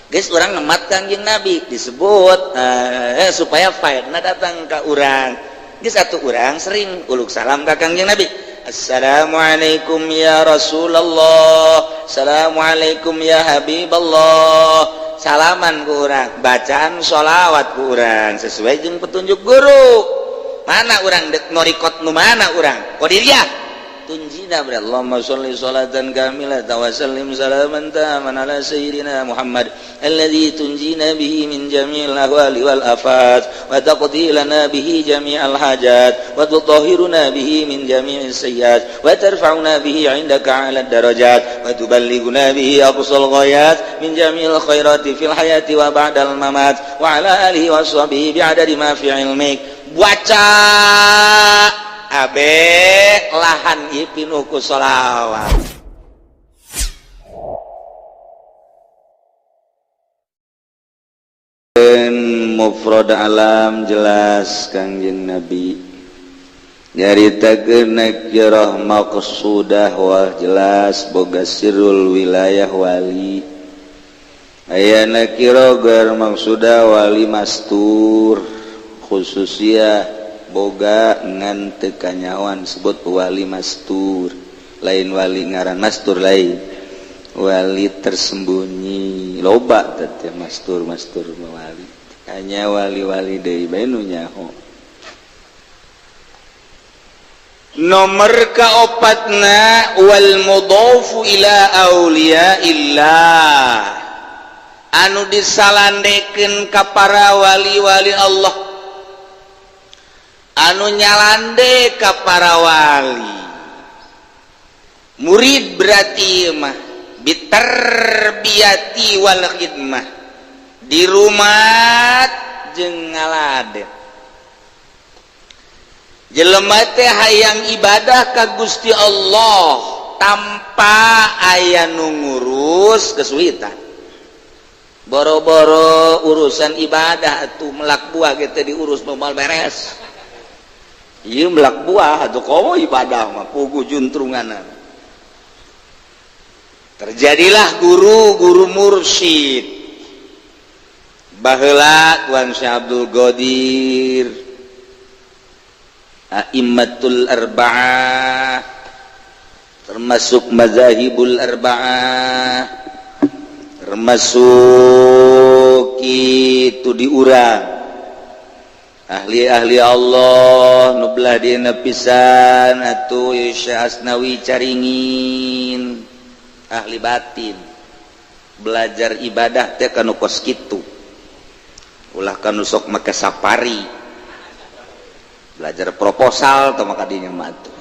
Guys, orang ngemat Kangjeng Nabi disebut supaya faedna datang ke urang. Geus satu urang sering uluk salam ka Kangjeng Nabi. Assalamualaikum ya Rasulullah. Assalamualaikum ya Habiballah. Salaman ku urang, bacaan sholawat ku urang sesuai jeung petunjuk guru. Mana urang dek norikot nu mana urang? Qadiriyah. Tunjina ber Allahumma sholli sholatan kamilatan wa sallim salaman taman ala sayyidina Muhammad alladzi tunjina bihi min jami'il ahwali wal afat wa taqdi lana bihi jami'al hajat wa tutahhiruna bihi min jami'is sayyiat wa tarfa'una bihi 'indaka 'ala darajat wa tuballighuna bihi aqsal ghayat min jami'il khairati fil hayati wa ba'dal mamat wa 'ala alihi wa sahbihi bi'adadi ma fi 'ilmik. Baca abe lahan pinuh ku sholawat. Mufrad alam jelas Kangjeng Nabi nyaritakeun nakirah maqsudah wah jelas boga sirrul wilayah wali. Aya nakirah gar maqsudah wali mastur khususiyah boga ngan teu kanyawan sebut wali mastur, lain wali ngaran mastur, lain wali tersembunyi. Loba teh mastur wali, hanya wali-wali deui bae nu nyaho. Nomor kaopatna wal mudhafu ila auliya illah, anu disalandekeun ka para wali-wali Allah, anu nyalande ka para wali. Murid berarti mah bitarbiyati wal khidmah, di rumah jeung ngaladen. Jelema teh hayang ibadah ka Gusti Allah tanpa aya nu ngurus kesulitan. Boro-boro urusan ibadah atuh melak buah ge teh diurus moal beres. Ieu melak buah atuh komo ibadah mah puguh juntrunganan. Terjadilah guru-guru mursyid. Baheula Tuan Syekh Abdul Qadir, A'immatul Arba'ah, termasuk mazahibul arba'ah, termasuk itu diurang ahli-ahli Allah nu belah dina pisan atuh Syekh Asnawi caringin ahli batin, belajar ibadah teh kanu kos kitu, ulah kanu sok make sapari belajar proposal atau maka dinya matu.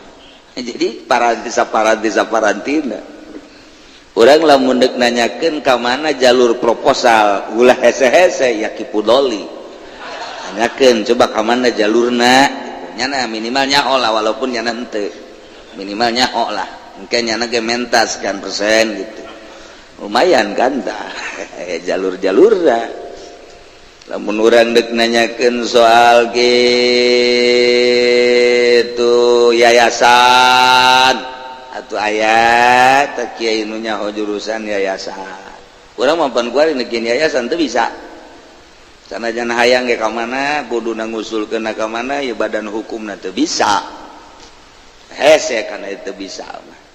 Jadi parantina urang lamun deuk nanyakeun ka mana jalur proposal ulah hese-hese ya kipudoli nanyakeun coba ka mana jalurna nyana minimal nyaho lah walaupun nyana henteu minimal nyaho lah engke nyana ge mentas sekian persen gitu lumayan kan tah jalur-jalurna. Lamun urang deuk nanyakeun soal gitu yayasan atuh aya teh kiai nu nyaho jurusan yayasan. Urang mampan kuari neugieun yayasan teu bisa. Sanajan hayang ge ka mana kuduna ngusulkeun ka mana ya badan hukumna teu bisa. Hese kana teu bisa mah.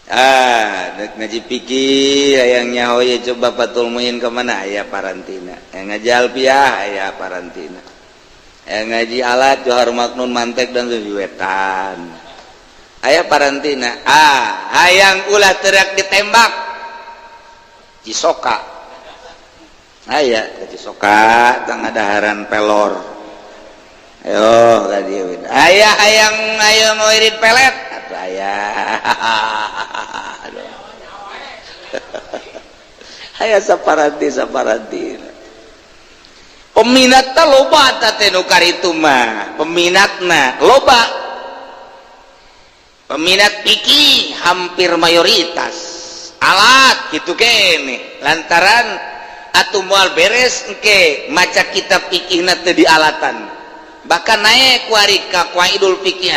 Dek ngaji pikir hayang nyaho ye coba patul muin ke mana aya parantina, yang ngaji alfiah aya parantina, yang ngaji alat johar maknun mantek dan sujuwetan aya parantina. Hayang ulah terak ditembak Cisoka aya Cisoka tang adaharan pelor ayo tadi aya hayang ayo ngoirit pelet aya saparanti peminatna loba teh nu karitu mah peminatna loba, peminat fikih hampir mayoritas alat gitu kene lantaran atuh moal beres engke maca kitab fikihna teu dialatan bahkan naik ku ari ka qaidul fikih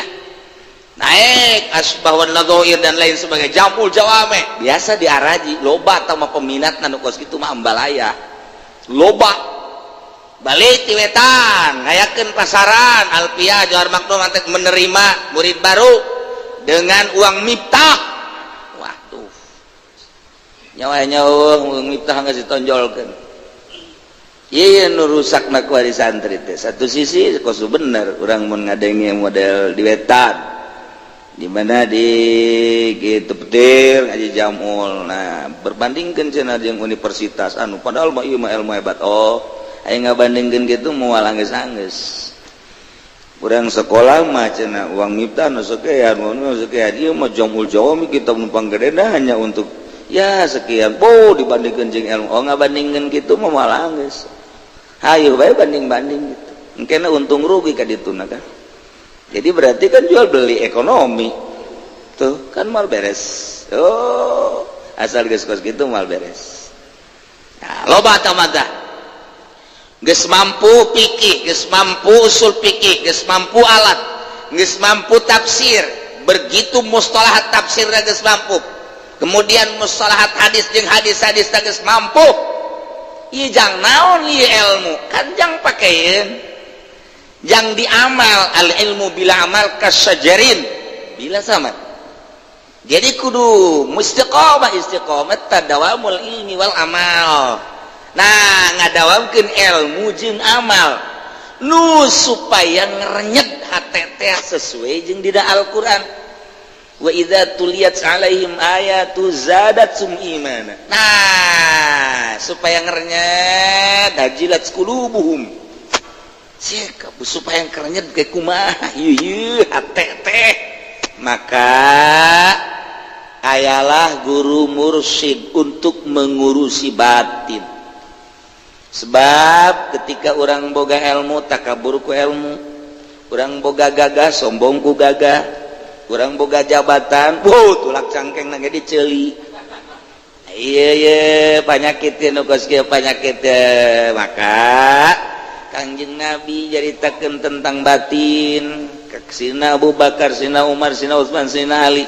naik asbah wan nadhair dan lain sebagainya, jamul jawame biasa diaraji loba atau peminat nu kos kitu mah ambalaya loba balik ti wetan ngayakeun pasaran Alpia Johar Maknum mantek menerima murid baru dengan uang miftah. Waduh nyawa uang miftah geus ditonjolkeun. Iya nu rusakna ku ari santri teh satu sisi kosu bener urang mun ngadenge model di wetan di mana di gitu petir ngaji jamul. Nah berbandingkan cenah jeung universitas anu padahal mah ieu mah ilmu hebat. Oh aya ngabandingkeun kitu moal anggeus-anggeus. Urang sekolah mah cenah uang miftah nu sakean nu sakean ieu mah jamul jawami kitab nu panggedena hanya untuk ya sekian dibandingkeun jeung ilmu. Oh ngabandingkeun kitu mah moal anggeus. Hayu bae banding-banding gitu. Engkena untung rugi ka dituna kan. Jadi berarti kan jual beli ekonomi tuh kan mal beres. Oh asal geus kos gitu mal beres. Nah loba tamata geus mampu fikih, geus mampu usul fikih, geus mampu alat, geus mampu tafsir, begitu mustalahat tafsir geus mampu, kemudian mustalahat hadis jeung hadis-hadis geus mampu. Ieu jang naon ieu ilmu kan jang pakeun yang diamal al ilmu bila amal kasyajarin bila sama. Jadi kudu istiqomah tadawamul ilmi wal amal. Nah ngadawamkeun ilmu jeung amal nu supaya ngerenyet hate teh sesuai jeung dina Al-Qur'an. Wa idza tuliyat alaihim ayatu zadatsum imana. Nah supaya ngerenyet hajilat qulubuhum supaya kerenyet ke kumaha ieu hate teh maka ayalah guru mursyid untuk mengurusi batin. Sebab ketika orang boga ilmu takabur ku ilmu, orang boga gagah sombong ku gagah, orang boga jabatan tulak cangkeng nage diceuli. Iya penyakit nu kos kieu penyakit maka Kangjeng Nabi jaritakeun tentang batin ke sina Abu Bakar, sina Umar, sina Utsman, sina Ali,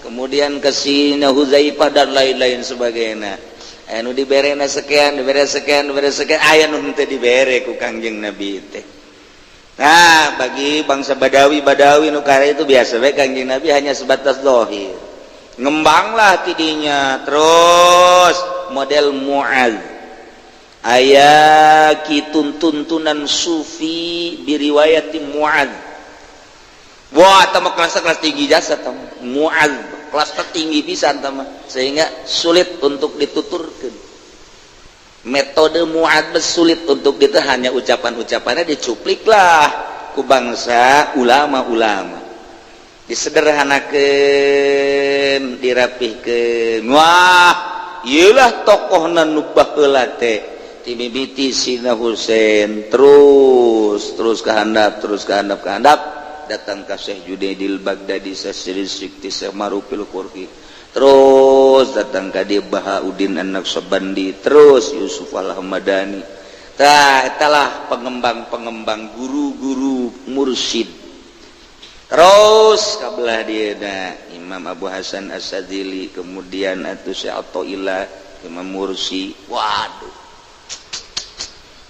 kemudian ke sina Huzaifah dan lain-lain sebagainya. Anu diberena sekian, dibere sekian, aya nu teu dibere ku Kangjeng Nabi teh. Nah, bagi bangsa Badawi nu kare itu biasa bae Kangjeng Nabi hanya sebatas zahir. Ngembanglah tidinya terus model Mu'adz. Aya tuntunan sufi biriwayati Mu'adz. Wah tambah kelas tinggi jasa tambah Mu'adz kelas tertinggi pisan tambah sehingga sulit untuk dituturkan. Metode Mu'adz sulit untuk kita hanya ucapan-ucapannya dicupliklah ku bangsa ulama-ulama disederhanakeun dirapihkeun. Wah ieulah tokohna nu baheula teh timimiti Sina Husain terus ke handap datang ke Syekh Junaidil Baghdadi Syekh Sikti Syekh Marufil Qurfi terus datang ke dia Bahauddin An-Naqsabandi terus Yusuf Al-Hamadani. Tah etalah pengembang guru-guru mursyid. Terus kabelah dia Imam Abu Hasan As-Sadzili, kemudian atuh Syekh Athaillah Imam Mursi. Waduh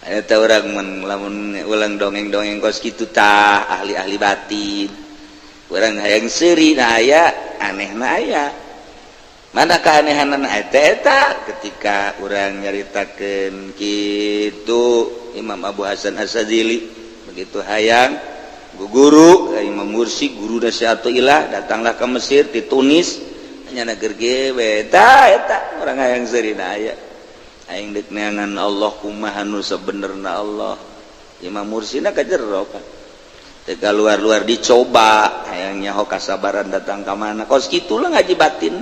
eta urang lamun ulang dongeng-dongeng kos kitu tah ahli-ahli batin urang hayang seuri na aya anehna aya mana keanehanna eta ketika urang nyaritakeun kitu Imam Abu Hasan As-Sadzili begitu hayang guru Imam Mursi guru Syaikhullah datanglah ke Mesir di Tunis nya nager ge eta urang hayang seuri na aya aing deuk neangan Allah kumaha nu sabenerna Allah. Imam Mursina ka jero kan teu luar dicoba hayang nyaho kasabaran datang ka mana kos kitu lah ngaji batin.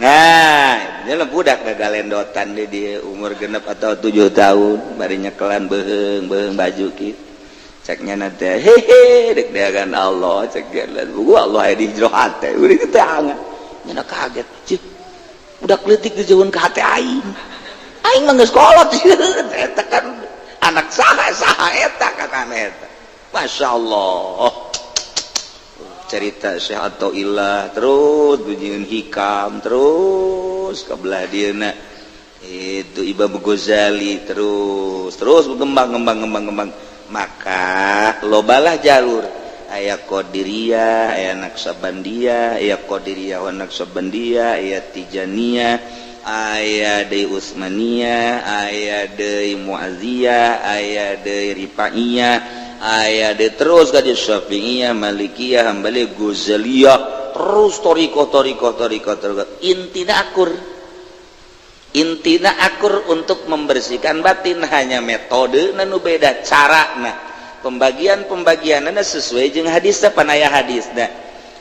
Nah dia budak gagalendotan di dia umur genep atau 7 tahun bari nyekelan beheung baju kitu cek nya teh hehe deuk neangan Allah cek Allah aya di jero hate urang teh angan nya kaget cik budak leutik dijeueun ka hate aing mah geus kolot eta kan anak saha eta kan eta masyaallah cerita Syekh Athaillah terus bunyian hikam terus kabelah dieuna itu Imam Ghazali terus berkembang maka lobalah jalur aya Qadiriyah aya Naqsabandiyah aya Qadiriyah wa Naqsabandiyah aya Tijaniyah aya deui Utsmaniyah aya deui Mu'adziyah aya deui Rifaiyah aya deui terus ka Syafi'iyah Malikiyah Hambali Ghazaliyah terus toriko intina akur untuk membersihkan batin hanya metode nanu beda cara pembagian-pembagianna sesuai jeung hadisna panaya hadisna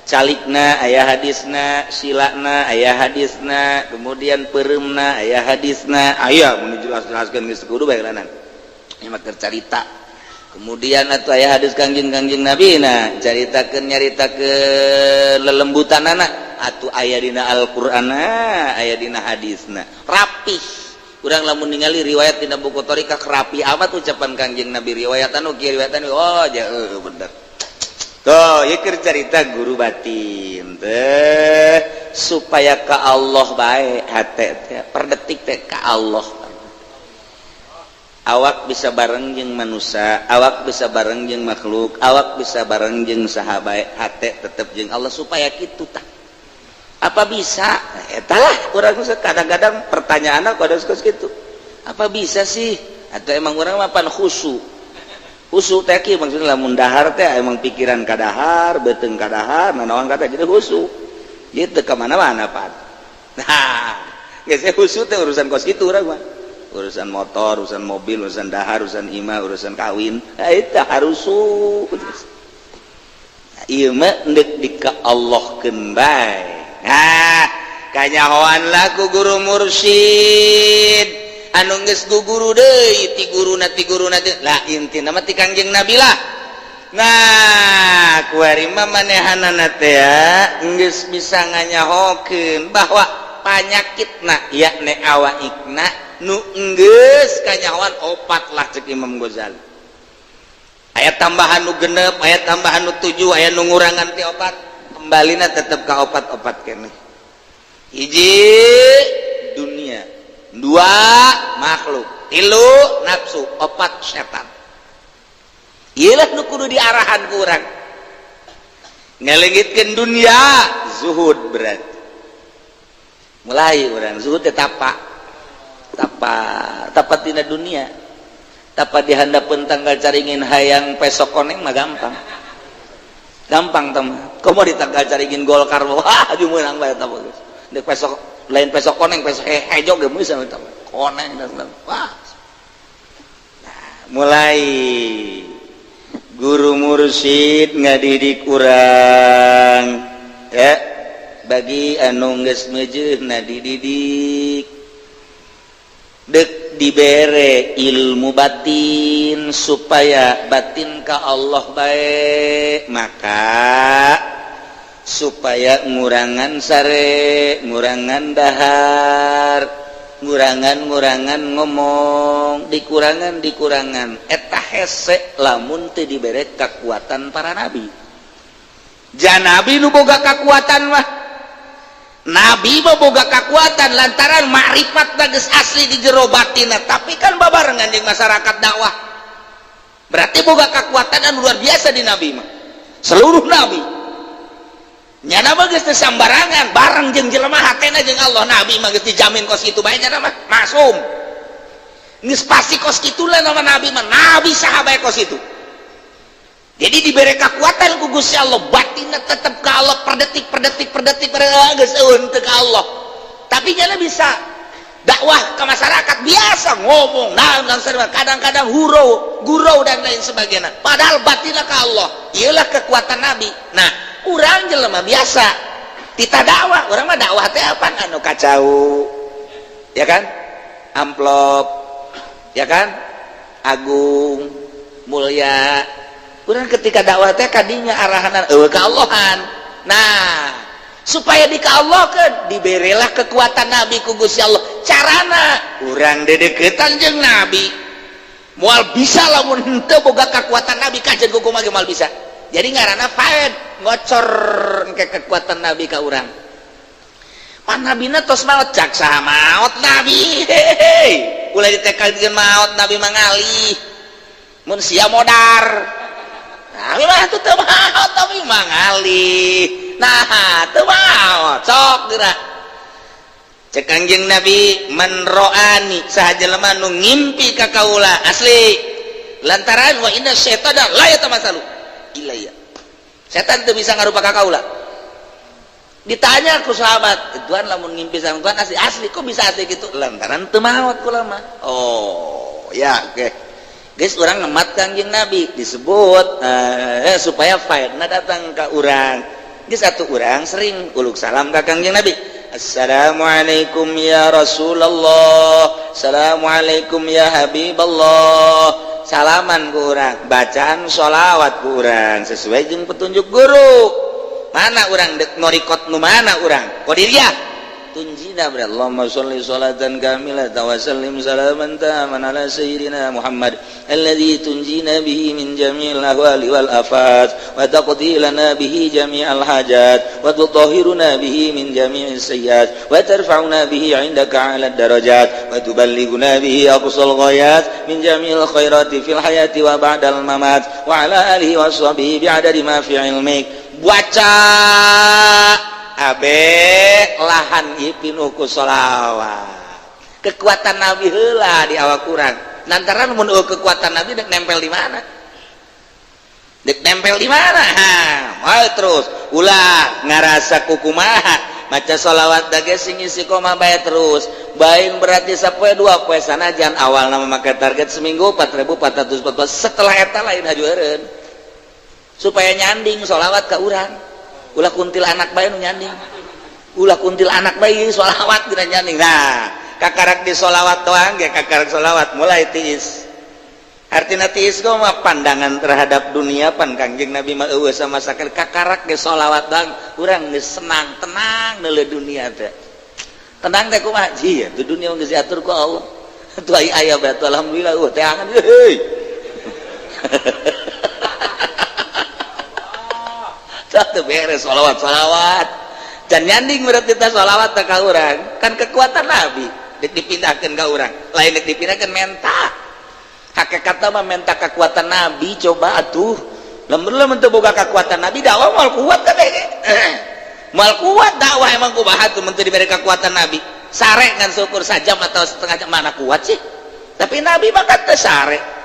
calikna aya hadisna silana aya hadisna kemudian pereumna aya hadisna aya mun jelas-jelaskeun geus kudu bae lanan ieu mah cerita kemudian atuh aya hadis kangjeng Nabi nyaritakeun lelembutanana atuh aya dina Al-Qur'an aya dina hadisna rapih urang lamun ningali riwayat dina buku thariqah rapi amat ucapan kangjeng Nabi riwayatan kieu riwayatan oh bener tuh ieu keur carita guru batin teh supaya ka Allah bae hate teh per detik teh ka Allah awak bisa bareng jeung manusia awak bisa bareng jeung makhluk awak bisa bareng jeung sahabat hate tetep jeung Allah supaya kitu tah apa bisa etalah urang kadang-kadang pertanyaanna kodos kitu apa bisa sih atau emang urang mah pan khusyuk teh kieu maksudna lamun dahar teh emang pikiran kadahar beuteung kadahar nanaon kata jadi khusyuk ieu teu ka mana-mana pan nah geus khusyuk teh urusan kos kitu urang mah urusan motor urusan mobil urusan dahar urusan imah urusan kawin eta harusu ieu mah neuk dika Allahkeun bae nah kanyahoan laku guru mursyid anu geus guguru deui ti guruna lah intina mah ti Kangjeng Nabi lah nah kuari mah manehanana teh geus bisa nganyahokeun bahwa panyakitna yakni awaikna nu geus kanyahoan opat lah cek Imam Ghazali aya tambahan nu genep aya tambahan nu 7 aya nu ngurangan ti opat kembalina tetep ka opat-opat keneh hiji dunia 2 makhluk 3 nafsu 4 setan ieu lah nu kudu diarahan ku urang ngalengitkeun dunia zuhud berarti mulai urang zuhud teh tapa tina dunia tapa dihandapeun tanggal caringin hayang pesok koneng mah gampang teman komo di tanggal caringin Golkar wah jumeunang bae eta bagus dek pesok lain pesok koneng pesok hejo ge meus eta koneng dan wah nah, mulai guru mursyid ngadidik urang ya bagi anu geus meujeuhna dididik dek dibere ilmu batin supaya batin ka Allah bae maka supaya ngurangan sare ngurangan dahar ngurangan ngomong dikurangan eta hese lamun teu dibere kekuatan para nabi jan nabi nu boga kekuatan mah Nabi boga kekuatan lantaran makrifat geus asli di jero batinna tapi kan babarengan jeung masyarakat dakwah berarti boga kekuatan anu luar biasa di Nabi mah seluruh nabi nya mah geus teu sambarangan bareng jeung jelema hatena jeung Allah Nabi mah geus dijamin kos kitu bae nya mah maksum geus pasti kos kitu lah nama Nabi mah nabi sahabat kos itu jadi diberi kekuatan ku Gusti Allah batinna tetap ke Allah per detik geus eueun teu ka Allah tapi nyana bisa dakwah ke masyarakat biasa ngomong naon kadang-kadang gurau dan lain sebagainya padahal batinna ka Allah ieulah kekuatan nabi nah urang jelema biasa tita dakwah urang mah dakwah teh apaan anu kacau ya kan amplop ya kan agung mulia urang ketika dakwah teh kadinya arahanan eueuh ka Allahan nah supaya di ka Allah ke diberilah kekuatan nabi ku Gusti Allah carana urang dedeketan jeung nabi moal bisa lamun henteu boga kekuatan nabi kajen kumaha ge moal bisa jadi ngaranna faed ngocor ke kekuatan nabi ka urang pan nabina tos maot cak saha maot nabi hehehe ulah ditekalikeun maot nabi mangalih mun sia modar nabi mah teu maot tapi mangalih nah teu maot sok geura cek Kangjeng Nabi man ro'ani saha jelema nu ngimpi ka kaula asli lantaran wa inna syaitana la yatamasalu ilayya setan teu bisa ngarupa ka kaula ditanya ku sahabat Tuhan lamun ngimpi sama Tuhan asli kok bisa asli gitu lantaran teu maot kula mah oh ya oke guys urang ngemat Kangjeng Nabi disebut supaya faedna datang ka urang geus atuh urang sering uluk salam ka Kangjeng Nabi Assalamualaikum ya Rasulullah Assalamualaikum ya Habiballah salaman ku urang bacaan sholawat ku urang sesuai jeung petunjuk guru mana urang dek norikot nu mana urang qadiriyah tunjina bi Allahumma sholli sholatan kamilatan wa sallim salaman taman ala sayyidina Muhammad alladzi tunjina bihi min jami'il ahwali wal afat wa taqdi lana bihi jami'al hajat wa tutahhiruna bihi min jami'is sayyiat wa tarfa'una bihi 'indaka 'ala darajat wa tuballighuna bihi aqsal ghayat min jami'il khairati fil hayati wa ba'dal mamat wa 'ala alihi wa sahbihi bi'adadi ma fi 'ilmik baca abe lahan pinuh ku sholawat kekuatan Nabi heula di awak kurang lantaran mun kekuatan Nabi dek nempel di mana terus ulah ngarasa kukumaha maca sholawat dage sing isi koma bae terus bain berarti sapoe dua poe sanajan awal nama make target seminggu 4.414 setelah eta lain hajueureun supaya nyanding sholawat ka urang ulah kuntil anak bayi nu nyanding ulah kuntil anak bayi sholawat dina nyanding nah kakarak di sholawat doang ge kakarak sholawat mulai tiis artina tiis go mah pandangan terhadap dunia pan Kangjeng Nabi mah eueuh sama sakit kakarak di sholawat doang urang geus senang tenang neuleuh dunia teh tenang teh kumaha ji teu dunia geus diatur ku Allah tuh aya bae alhamdulillah teh angan heuy satu beres sholawat dan nyanding berarti kita sholawat ke urang kan kekuatan Nabi dipindahkan ke urang lain dipindahkan menta hakikatnya mah menta kekuatan Nabi coba atuh lamun teu boga kekuatan Nabi dakwah mal kuat kabeh mal kuat dakwah emang kumaha tuh mun teu diberi kekuatan Nabi sare ngan syukur sajam atau setengah jam mana kuat sih tapi Nabi mah kan teu sare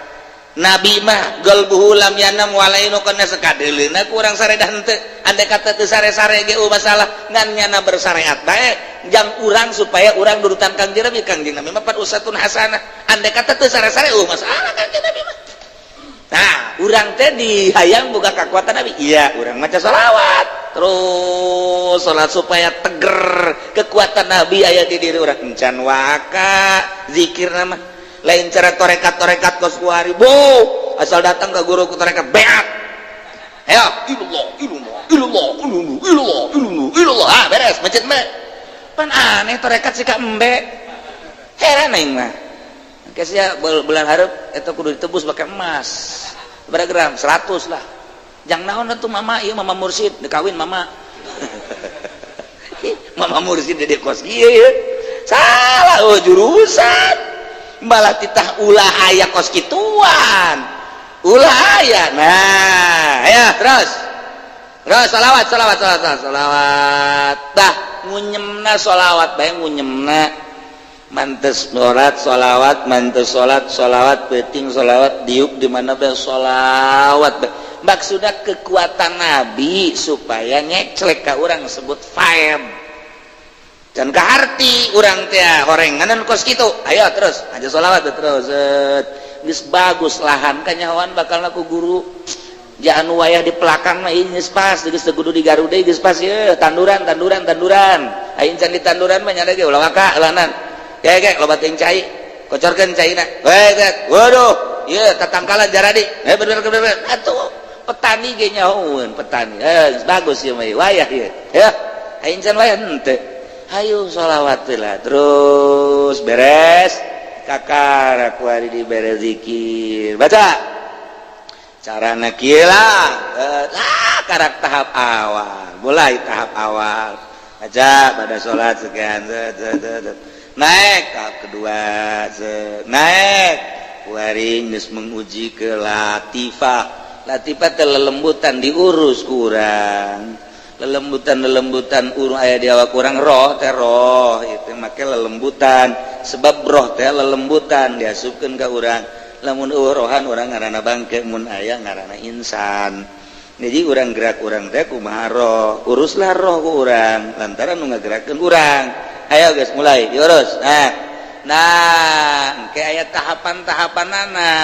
Nabi mah galbuhu lam yanam walainu kana sakadeulina kurang saredah henteu andai kata teu sare-sare ge masalah ngan nyana bersyariat bae jang urang supaya urang nurutan Kangjeng Nabi mah usatun hasanah andai kata teu sare-sare masalah Kangjeng Nabi mah nah urang teh dihayang boga kekuatan Nabi iya urang maca sholawat terus salat supaya teger kekuatan Nabi aya di diri urang encan waka zikirna mah lain cara torekat kos kuari bo asal datang ke guru ku torekat beat ayo ilallah beres masjid mah pan aneh torekat sika embe heran aing mah geus ya bulan hareup eta kudu ditebus pakai emas berapa gram 100 lah jang naon atuh mama ieu mama mursyid dikawin mama mama mursyid di kos kieu salah jurusan malah titah ulah aya kos kituan ulah aya nah ya terus salawat tah ngunyemna sholawat bae ngunyemna mantes sholawat mantes sholawat penting sholawat diuk di mana bae sholawat maksudna kekuatan Nabi supaya ngeclek ka urang sebut faed dan keharti urang teh horenganan kos kitu ayo terus aja sholawat terus geus bagus lahan kanyahoan bakal aku guru jangan wayah di pelakang mah ieu geus pas geus teu kudu digaru deui geus pas ye tanduran aing can di tanduran mah nya ge ulah waka lanan ge loba teuing cai kocorkeun caina waduh ieu tatangkalan jaradi bener atuh petani ge nyahoeun petani geus bagus ieu mah wayah ieu ya aing can wayah henteu hayu sholawat lah terus beres kakak kuari di beres zikir baca carana kieu lah karak tahap awal mulai tahap awal aja pada sholat sekian naik tahap kedua naik waring geus menguji ke latifah teh lelembutan diurus kurang lelembutan urang aya di awak kurang roh teh roh itu make lelembutan sebab roh teh lelembutan diasupkeun ka urang lamun rohan urang ngaranna bangke mun aya ngaranna insan jadi urang gerak urang teh kumaha roh uruslah roh ku urang lantaran nu ngagerakeun urang ayo guys mulai diurus nah kayak aya tahapan-tahapanana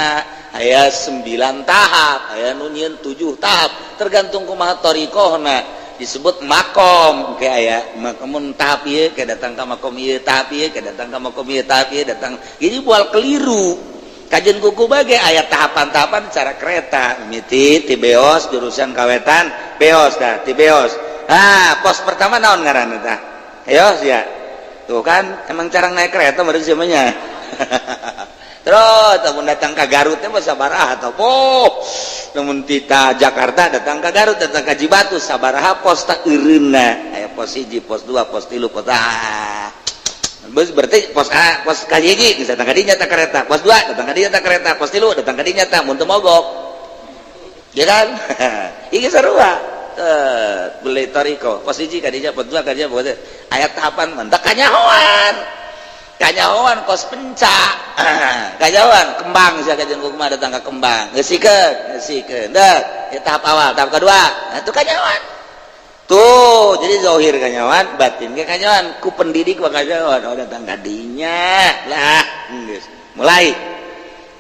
aya 9 tahap aya nu nyieun 7 tahap tergantung kumaha thariqahna disebut makom kayak aya makom tahap ieu ke datang ka makom ieu tahap ieu ke datang ka makom ieu tahap ieu datang jadi bual keliru kajian kuku bage aya tahapan-tahapan cara kereta mimiti ti beos jurusan kawetan beos dah ti beos pos pertama naon ngaranna tah beos ya tuh kan emang cara naik kereta meureun samanya terus namun datang ke Garut teh sabaraha atau namun tita Jakarta datang ke Garut datang ke Cibatu sabaraha pos tak eureunna aya pos 1 pos 2 pos 3 pos berarti pos A pos kahiji geus datang ka dinya ta kereta pos 2 datang ka dinya ta kereta pos 3 datang ka dinya ta mun teu mogok ya kan ieu sarua beli thariqah pos 1 ka dinya pos 2 ka dinya pos aya tahapan mentak kanyahoan kos penca kanyahoan kembang sia kajian kumaha datang ka kembang geusikeun ya tahap awal tahap kedua itu kanyahoan tuh jadi zahir kanyahoan batin ge kanyahoan ku pendidik wa kanyahoan datang ka dinya lah geus mulai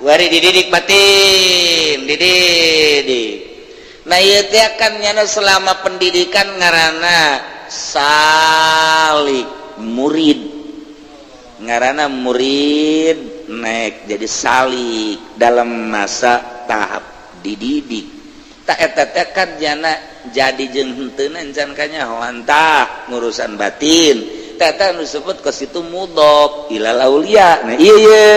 wari dididik batin dididik nah ieu teh kan nyana selama pendidikan ngaranna salik murid ngaranna murid naik jadi salik dalam masa tahap dididik tak eta teh kan jana jadi jeung henteuna encan kanyahoan tah ngurusan batin teh nu disebut ka situ mudhof ilal auliya nah ieu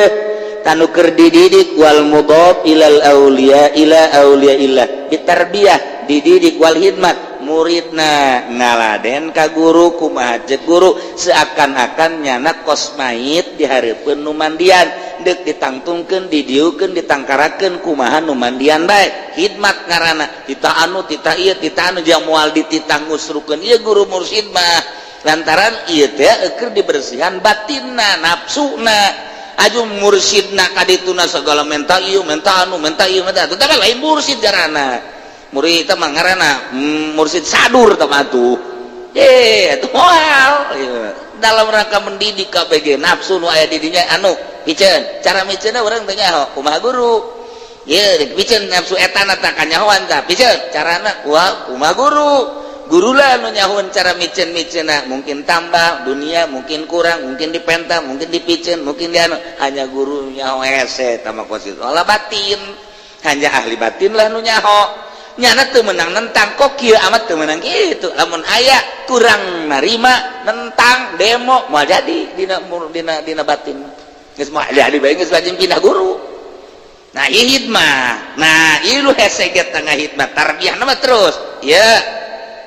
tanu keur dididik wal mudhof ilal auliya ila auliya illah bitarbiyah dididik wal hidmat muridna ngaladen ka guru kumaha ceuk guru seakan-akan nyana kosmait dihareupeun nu mandian deuk ditangtungkeun didieukeun ditangkarakeun kumaha nu mandian bae hidmat ngaranna tita anu tita ieu tita anu jang moal dititang ngusrukeun ieu guru mursyid mah lantaran ieu teh keur dibersihan batinna nafsuna aju mursyidna kadituna segala menta ieu menta anu menta ieu menta tetapi lain mursyid jarana murid mah ngaranna mursyid sadur tah atuh itu moal dalam rangka mendidik KBG nafsu nu aya di dinya anu piceun cara miceunna urang teu nyaho kumaha guru ye piceun nafsu etana tah kanyahoan tah piceun carana kumaha guru lah nu nyahoan cara miceun-miceunna mungkin tambah dunia mungkin kurang mungkin dipenta mungkin dipiceun mungkin di anu hanya guru nyaho hese tah mah kosit olah batin hanya ahli batin lah nu nyaho nyana teu menang nentang kok kieu amat teu menang kitu lamun aya kurang narima nentang demo moal jadi dina batin geus moal jadi bae geus lajeng pindah guru nah ieu hidmah nah ieu lu hese ge tengah hidmah tarbiyah mah terus ieu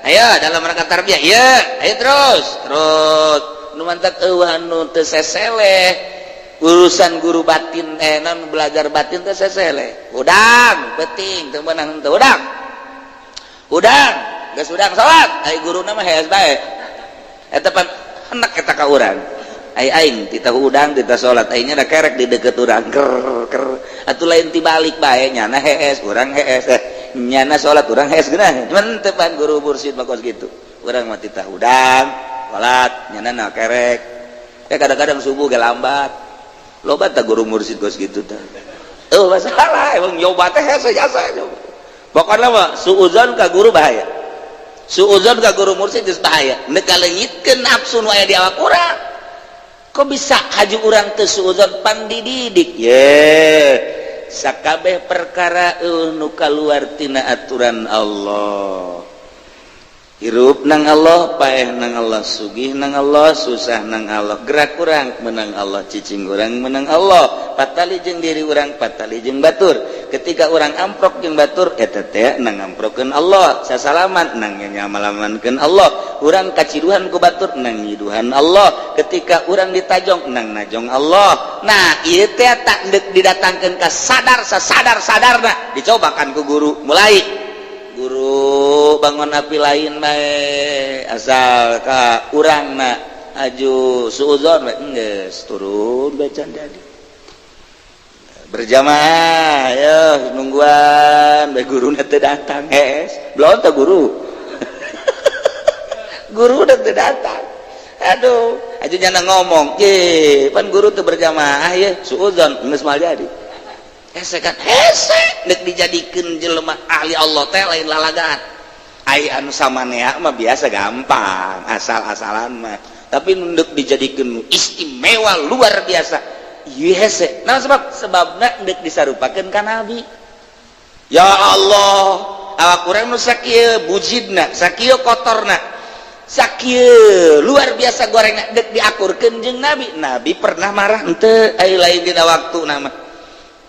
ayo dalam rangka tarbiyah ieu ayo terus nu mantap eueuh nu teu seseleh urusan guru batin non belajar batin teh sesele udang penting teu meunang teu udang geus udang salat ai guruna mah hees bae eta pan hendak eta ka urang ai aing tita udang tita salat aing nya kerek di deukeut urang ker atuh lain tibalik bae nyana hees urang hees nyana salat urang hees geunah cuman teu pan guru mursyid mah kos kitu urang mah tita udang salat nyana na kerek kadang-kadang subuh ge lambat loba tah guru mursyid kos kitu tah masalah emang nyoba teh hese jasa nyoba pokokna mah suudzon ka guru bahaya suudzon ka guru mursyid geus bahaya neuk kaleungitkeun nafsu nu aya di awak urang kok bisa haji urang teu suudzon pan dididik sakabeh perkara nu kaluar tina aturan Allah hirup nang Allah paeh nang Allah sugih nang Allah susah nang Allah gerak urang menang Allah cicing urang menang Allah patali jeung diri urang patali jeung batur ketika orang amprok jeung batur eta teh nang ngamprokeun Allah sasalaman nang nyamalamankeun Allah urang kaciduhan ku batur nang nyiduhan Allah ketika urang ditajong nang najong Allah nah ieu teh tak didatangkeun ka sadarna dicobakan ku guru mulai guru bangun api lain bae asal ka urangna aju suudzon geus turun bacan jadi berjamaah ya nungguan bae guruna teu datang belum teh guru guru udah teu datang aduh aju nyana ngomong ye pan guru teu berjamaah ya suudzon geus mal jadi hese kan hese nek dijadikeun jelema ahli Allah teh lain lalagaan ai anu samanea mah biasa gampang asal-asalan mah tapi nunduk dijadikan istimewa luar biasa ieu hese nah sebabna ndek disarupakeun ka nabi ya Allah awak urang nu sakieu bujidna sakieu kotorna sakieu luar biasa gorengna ndek diakurkeun jeung nabi pernah marah henteu ai lain dina waktuna mah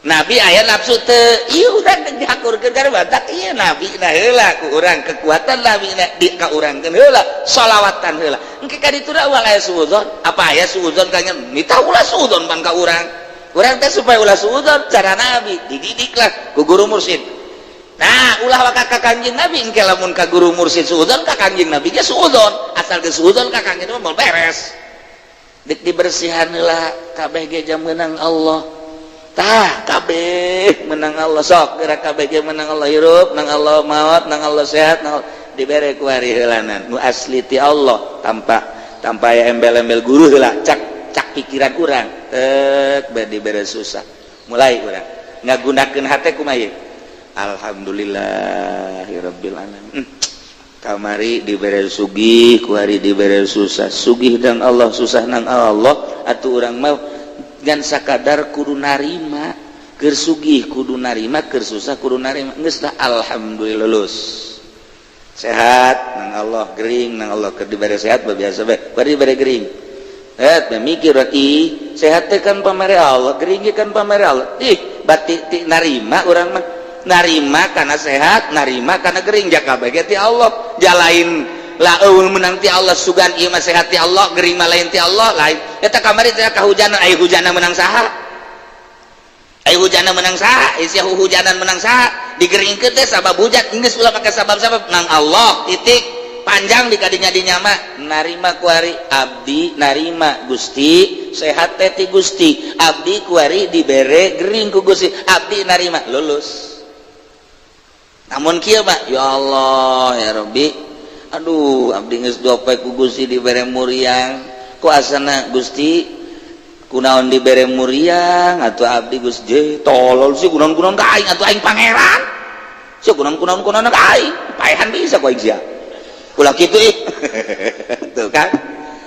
nabi aya nafsu teu ieu urang ndek diakurkeun kana batak ieu nabi na heula ku urang kekuatan nabi na di ka urangkeun heula shalawatan heula engke ka ditu da ulah aya suudzon apa aya suudzon ka nyen mita ulah suudzon pan ka urang teh supaya ulah suudzon cara nabi dididiklah ku guru mursyid nah ulah ka kanjeng nabi engke lamun ka guru mursyid suudzon ka kanjeng nabi ge suudzon asal ge suudzon ka kanjeng mah beres dik dibersihan heula kabeh ge jam meunang Allah tah kabeh menang Allah sok gerak kabeh ge menang Allah hirup nang Allah maot nang Allah sehat nang dibere ku hari heulanan nu asli ti Allah tanpa aya embel-embel guru heula cak pikiran urang teu dibere susah mulai urang ngagunakeun hate kumaha ieu alhamdulillahirabbil alamin kamari dibere sugih ku hari dibere susah sugih dan Allah susah nang Allah atuh urang mah gan sakadar kudu narima keur sugih kudu narima keur susah kudu narima geus dah alhamdulillah lulus sehat nang Allah gering nang Allah keur dibere sehat biasa bae bari dibere gering mikir sehat teh kan pamere Allah gering kan pamere Allah bati narima urang mah narima kana sehat narima kana gering ja kabeh ti Allah jalain laeun menang ti Allah sugan ieu mah sehat ti Allah gering mah lain ti Allah lain eta kamari teh kahujanan aya hujanna menang saha aya hujanna menang saha isi hujanan menang saha digeringkeun teh sabab hujan geus ulah make sabab-sabab nang Allah titik panjang di kadinya dinya mah narima ku ari abdi narima Gusti sehat teh ti Gusti abdi ku ari dibere gering ku Gusti abdi narima lulus namun kieu mah ya Allah ya Rabbi aduh abdi geus dope ku Gusti dibere muriang ku asana Gusti kunaon dibere muriang atuh abdi Gusti tolol sih kunaon-kunaon ka aing atuh aing pangeran sih kunaon-kunaon ka aing paehan bisa ku aing sia ulah kitu tuh kan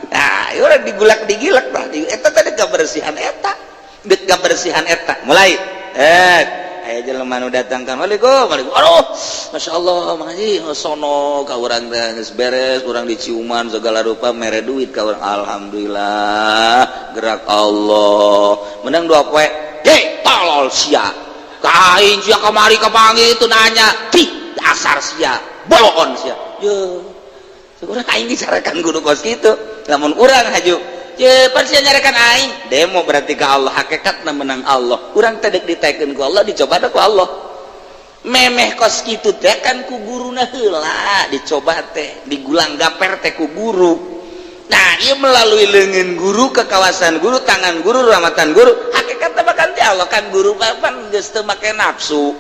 nah urang digilak eta teh kebersihan eta deuk kebersihan eta mulai aya jelema nu datang kan Waalaikumsalam aduh masyaallah Mang Haji sono ka urang teh geus beres urang diciuman segala rupa mere duit ka urang alhamdulillah gerak Allah menang 2 poe tolol sia kain sia kamari kapanggih itu nanya dasar sia bolon sia ye urang aing disarekan guru kos kitu lamun urang haju pan sia nyarekan aing demo berarti ka Allah hakikatna menang Allah urang teh dek ditaekeun ku Allah dicoba ku Allah memeh kos kitu teh kan ku guruna heula dicoba teh digulang gaper teh ku guru nah ieu melalui leungeun guru ke kawasan guru tangan guru rahmatan guru hakikatna bakan teh Allah kan guru pan geus teu make nafsu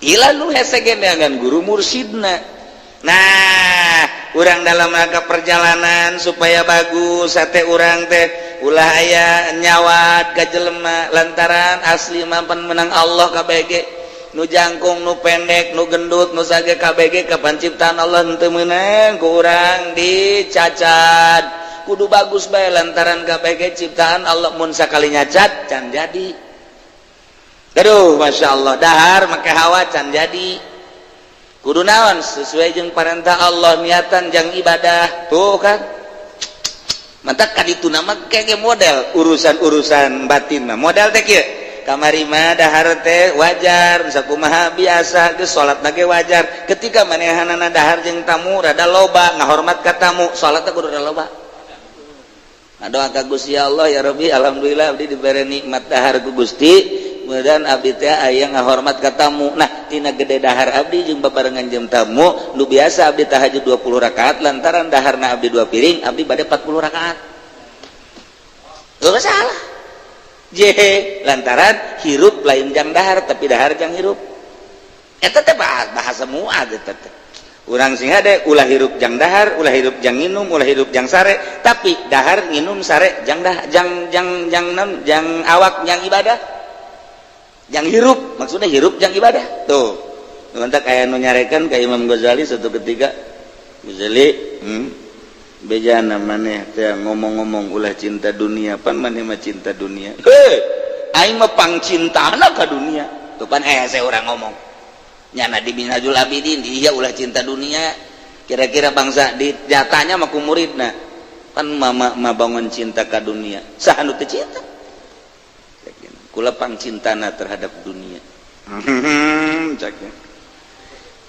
ila lu hese ge dengan guru mursyidna nah urang dalam rangka perjalanan supaya bagus sate urang teh ulah aya nyawat ka jelema lantaran asli mampan menang Allah kabeh ge nu jangkung nu pendek nu gendut nu sage kabeh ge ka panciptaan Allah henteu meunang ku urang dicacat kudu bagus bae lantaran kabeh ge ciptaan Allah mun sakali nyacat can jadi aduh masyaallah dahar make hawa can jadi kudu naon sesuai jeung perintah Allah niatan jang ibadah tuh kan mantap kaditu nama kayak model urusan batin mah modal teh kieu kamari mah dahar teh wajar sakumaha biasa geus salatna ge wajar ketika manehanana dahar jeung tamu rada loba ngahormat ka tamu salat teh kudu rada loba doa ka Gusti Allah ya Rabbi alhamdulillah abdi dibere nikmat dahar ku Gusti mudah-mudahan abdi teh aya ngahormat ka tamu nah tina gede dahar abdi jeung babarengan jeung tamu nu biasa abdi tahajud 20 rakaat lantaran daharna abdi 2 piring abdi bade 40 rakaat teu salah lantaran hirup lain jang dahar tapi dahar jang hirup eta teh bahasa muad eta teh urang sing hade ulah hirup jang dahar ulah hirup jang nginum ulah hirup jang sare tapi dahar nginum sare jang jang awak jang ibadah jang hirup maksudnya hirup jang ibadah tuh mantak aya nu nyarekan ka Imam Ghazali suatu ketika Ghazali bejana maneh teh ngomong-ngomong ulah cinta dunia pan maneh mah cinta dunia aing mah pangcintana ka dunia tuh pan saya urang ngomong nyana di Minhajul Abidin iya ulah cinta dunia kira-kira bangsa di jatanya mah ku muridna pan mama bangun cinta ka dunia saha nu teu cinta kula pangcintana terhadap dunia caknya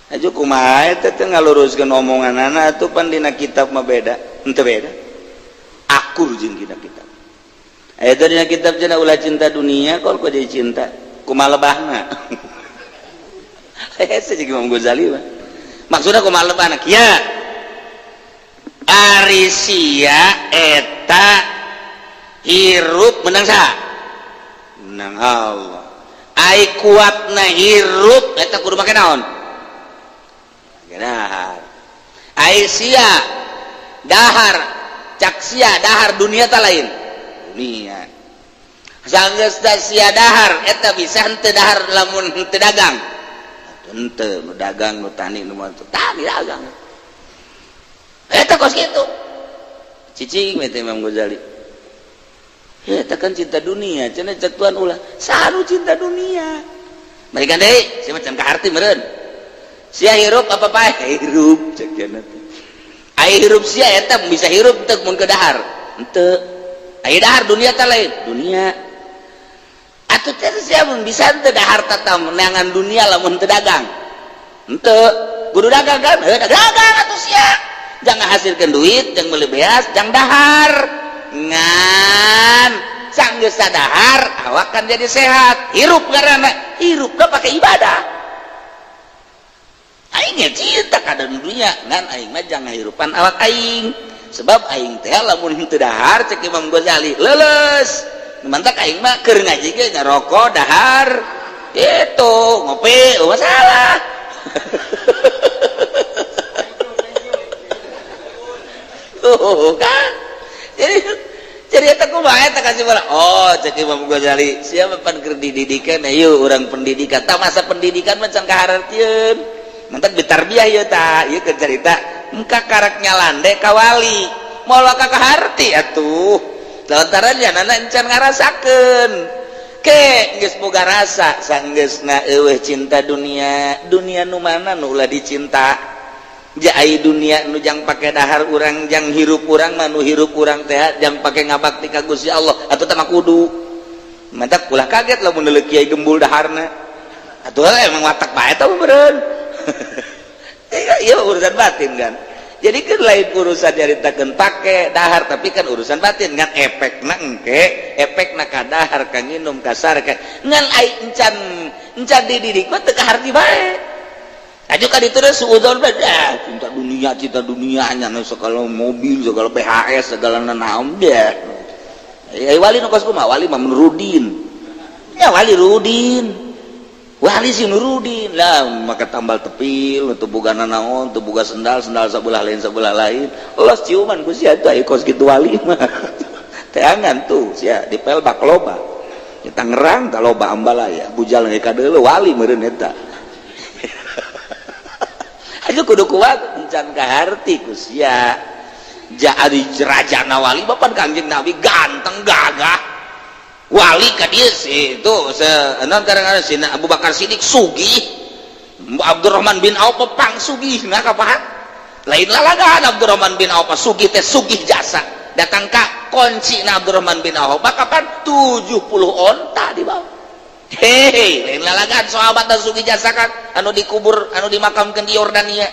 aju kumaha eta teh ngaluruskeun omonganana atuh pan dina kitab mah beda henteu beda akur jeung dina kitab aya teh dina kitab cenah ulah cinta dunia kol ku jadi cinta kumaha lebahna hese jeung Imam Ghazali mah maksudna kumaha lebahna kieu ari sia eta hirup menang saha menang Allah ai kuatna hirup eta kudu make naon dahar Aisyah dahar cak sia dahar dunia tak lain dunia sanggeus sia dahar eta bisa henteu dahar lamun henteu dagang henteu nu dagang nu tani nu mah tani dagang eta kos kitu cicing mete Imam Ghazali eta kan cinta dunia cenah cek tuan ulah saru cinta dunia mereka deui sia macan ka arti meureun sia hirup apa pae hirup cek cenah teh ai hirup sia eta bisa hirup teu mun ke dahar henteu ai dahar dunia teh lain dunia atuh teh sia mun bisa teu dahar tata menangan dunia lamun teu dagang henteu kudu dagang kan dagang atuh sia jangan hasilkeun duit jangan meuli beas jangan dahar ngan sanggeus sadahar awak kan jadi sehat hirup karena hirup da pakai ibadah aing cinta ka dunia ngan aing mah jangan hirupan awak aing sebab aing teh lamun henteu dahar cek Imam Ghazali leuleus mantak aing mah keur ngaji ge ngarokok dahar gitu ngopi masalah tuh kan jadi eta kumaha eta kasih bola oh cek Imam Ghazali siapa pan keur dididikan ayo urang pendidikan ta masa pendidikan mah can kahartieun mantak bitarbiyah ieu tah ieu keur carita engka karek nyalande ka wali moal ka kaharti atuh lantaran janana encan ngarasakeun ke geus boga rasa sanggeusna eueuh cinta dunia dunia nu mana nu ulah dicinta ja ai dunia nu jang pake dahar urang jang hirup urang mah nu hirup urang teh jang pake ngabakti ka Gusti Allah atuh teh mah kudu mantak ulah kaget lamun deuleu kiai gembul daharna atuh emang watak bae eta meureun iya urusan batin kan jadi kan lain urusan nyaritakeun pake dahar tapi kan urusan batin ngan efekna engke efekna ka dahar ka nginum ka sare ka ngan ai encan dididik mah teu kaharti bae aju ka ditu teh suudzon beda cinta dunia nya segala mobil segala PHS segala naon deh ai wali nu kos kumaha wali mah Nurudin ya wali Rudin wali si Nurudin lah maka tambal tepil untuk boga naon untuk boga sendal sebelah lain los ciuman ku sia teh kos kitu wali mah teangan tuh sia di pelbak loba di Tangerang ka loba ambalaya bujal ge ka deuleu wali meureun eta aja kudu kuat encan kaharti ku sia jadi rajana wali bapan Kangjeng Nabi ganteng gagah wali ka dieu itu non kadang-kadang si Abu Bakar Siddiq sugih Abdurrahman bin Auf pang sugih nah kapahat lain lalagaan Abdurrahman bin Auf sugih teh sugih jasa datang ka kunci na Abdurrahman bin Auf kapan 70 onta di bawah lain lalagaan sahabat dan sugi jasakan anu dikubur anu dimakamkan di Yordania,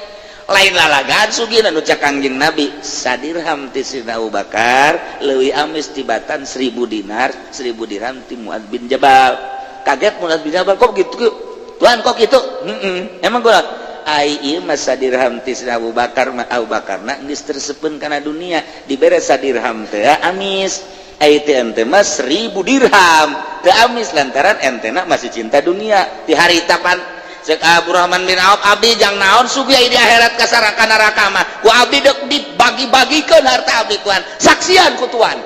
lain lalagaan sugi anu cak Kangjeng Nabi sadirham ti Sidina Abu Bakar leuwih amis tibatan 1000 dinar 1000 dirham ti Muad bin Jabal. Kaget Muad bin Jabal, kok gitu Tuhan, kok gitu? Emang gua ai ieu mah sadirham ti Sidina Abu Bakar na geus tersepen kana dunia dibere sadirham teh amis. Aiti ente mah 1000 dirham teu amis lantaran entena masih cinta dunia di hari tapan cek Abdurrahman bin Auf, abdi jang naon sugih di akhirat kasaraka neraka mah ku abdi dek dibagi-bagikeun harta abdi Tuhan saksian ku Tuhan.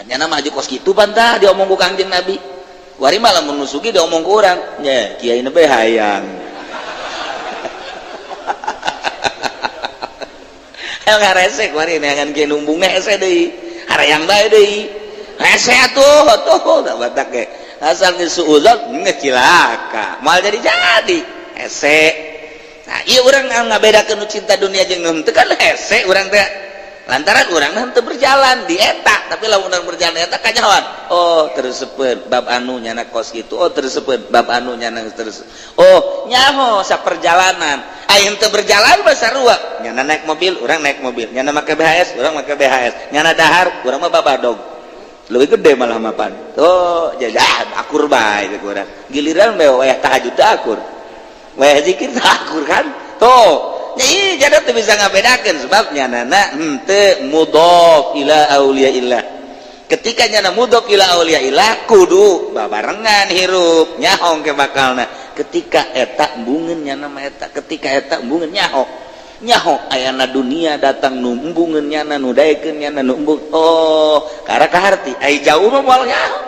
Nya mah aja kos kitu bantah diomong ku Kangjeng Nabi. Wari malah mun sugi diomong ku urang nya kiai na bae hayang. Emang resek wari neangan kiai numbung hese deui. Harayang bae deui. Hese atuh tak batak ge. Asal geus suuzon ngecilaka. Moal jadi hese. Nah, ieu urang ngabedakeun nu cinta dunia jeung nu teu kan hese urang teh. Lantaran urang henteu berjalan di eta, tapi lamun urang berjalan di eta kanyahoan. Oh, tersepeun bab anu nyana kos kitu. Oh, tersepeun bab anu nyana terus. Oh, nyaho saperjalanan. Aing teu berjalan mah sarua. Nyana naik mobil, urang naik mobil. Nyana make BHS, urang make BHS. Nyana dahar, urang mah babadog. Leuwih gede malah mapan. Oh, jajan akur bae ge urang. Giliran we tahajud teh akur. We zikir teh akur kan? Tuh. Nya jadi teu bisa ngabedakeun sebab nyanana henteu mudhof ila auliyaillah. Ketika nyana mudhof ila auliyaillah kudu babarengan hirup nyaho ke bakalna. Ketika eta embungeun nyana mah eta, ketika eta embungeun nyaho ayana dunia datang nu embungeun nyana nu daekeun nyana nu embung. Oh, kara kaharti ai jauh mah moal nyaho.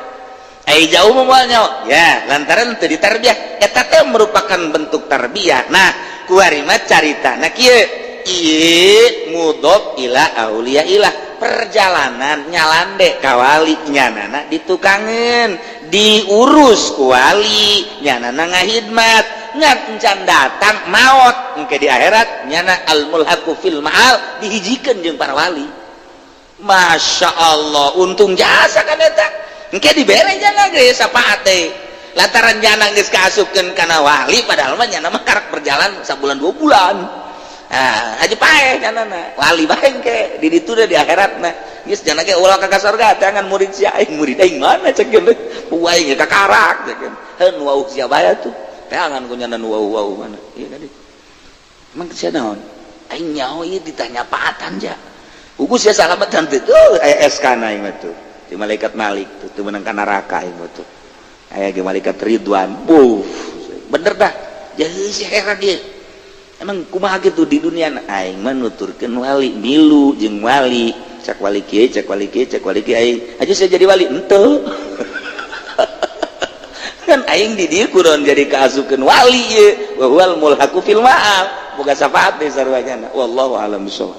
Ai jauh mah moal nyaho. Ya, lantaran teu ditarbiyah. Eta teh merupakan bentuk tarbiyah. Nah, kuari mah caritana kieu ieu mudhof ila auliyaillah, perjalanan nyalande ka wali nyanana ditukangeun diurus ku wali nyanana ngahidmat ngan encan datang maot engke di akhirat nyana al mulhaqu fil ma'al dihijikeun jeung para wali. Masya Allah, untung jasa kan eta engke dibere jana ge sapaat teh lantaran jana geus kaasupkeun kana wali padahal mah nyana mah karek berjalan sabulan 2 bulan. Nah, aja paeh nyanana wali bae engke di ditu di akhiratna geus jana ge ulah ka surga teh ngan murid si aing, murid aing mana cek geus puai ge kakarak cek heun wau sia bae atuh teh ngan ku nyana wau mana ieu tadi emang sia naon aing nyaho ieu ditanya paatan ja ugus sia salamatan teh aya SK na ieu tuh di malaikat Malik tuh menang ka neraka ieu tuh aya ge malaikat Ridwan. Bener dah jadi si heran dia emang kumaha gitu di dunia aing mah nuturkeun wali milu jeung wali cak wali kieu cak wali kieu cak wali kieu aing aja saya jadi wali henteu kan aing di dieu kunaon jadi kaasukeun wali ieu wa huwal mulhaqu fil ma'al boga safaat teh sarua nyana wallahu a'lam bishawab.